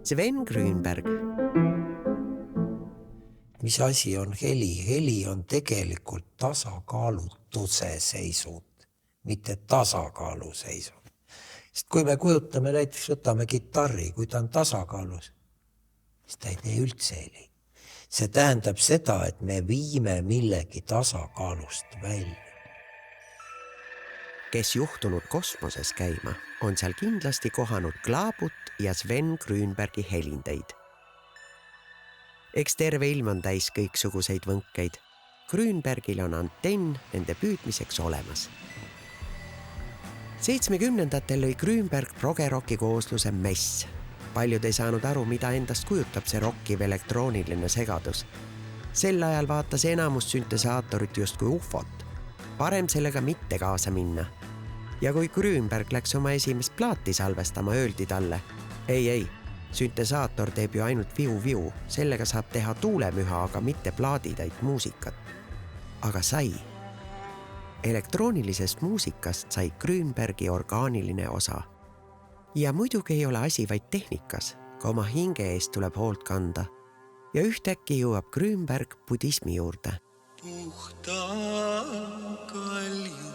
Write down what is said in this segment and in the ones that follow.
Sven Grünberg. Mis asi on heli? Heli on tegelikult tasakaalutuse seisund, mitte tasakaalu seisund. Sest kui me kujutame, näiteks võtame kitarri, kui ta on tasakaalus, siis ta ei tee üldse heli. See tähendab seda, et me viime millegi tasakaalust välja. Kes juhtunud kosmoses käima, on seal kindlasti kohanud Klaabut ja Sven Grünbergi helindeid. Eks terve ilm on täis kõiksuguseid võnkeid. Grünbergil on antenn nende püüdmiseks olemas. 70-ndatel lõi Grünberg progerocki koosluse Mess. Paljud ei saanud aru, mida endast kujutab see rockiv elektrooniline segadus. Sel ajal vaatas enamus süntesaatorit justkui ufot. Parem sellega mitte kaasa minna. Ja kui Grünberg läks oma esimest plaati salvestama, öeldi talle, ei, süntesaator teeb ju ainult viu-viu, sellega saab teha tuulemüha, aga mitte plaaditäit muusikat. Aga sai. Elektroonilisest muusikast sai Grünbergi orgaaniline osa. Ja muidugi ei ole asi vaid tehnikas, ka oma hinge eest tuleb hoolt kanda. Ja ühtäkki jõuab Grünberg budismi juurde. Puhta kalju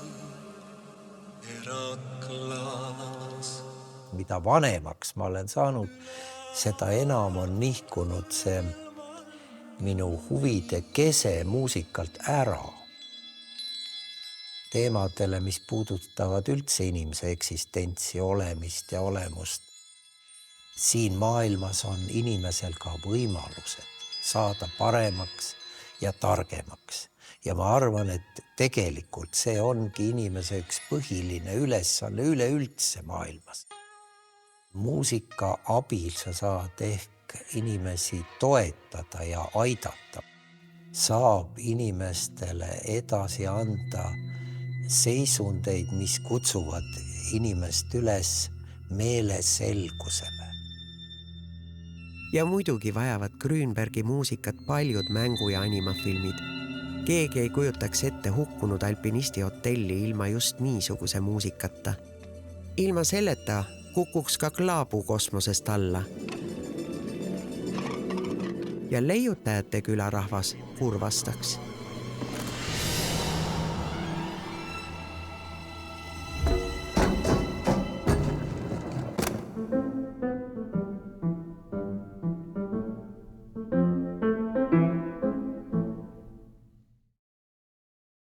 Heraklas. Mida vanemaks ma olen saanud, seda enam on nihkunud see minu huvide kese muusikalt ära. Teemadele, mis puudutavad üldse inimese eksistentsi, olemist ja olemust. Siin maailmas on inimesel ka võimalused saada paremaks ja targemaks. Ja ma arvan, et tegelikult see ongi inimese üks põhiline ülesanne üleüldse maailmas. Muusika abil sa saad ehk inimesi toetada ja aidata. Saab inimestele edasi anda seisundeid, mis kutsuvad inimest üles meeleselgusele. Ja muidugi vajavad Grünbergi muusikat paljud mängu- ja animafilmid. Keegi ei kujutaks ette hukkunud alpinisti hotelli ilma just niisuguse muusikata. Ilma selleta kukuks ka Klaabu kosmosest alla. Ja leiutajate külarahvas kurvastaks.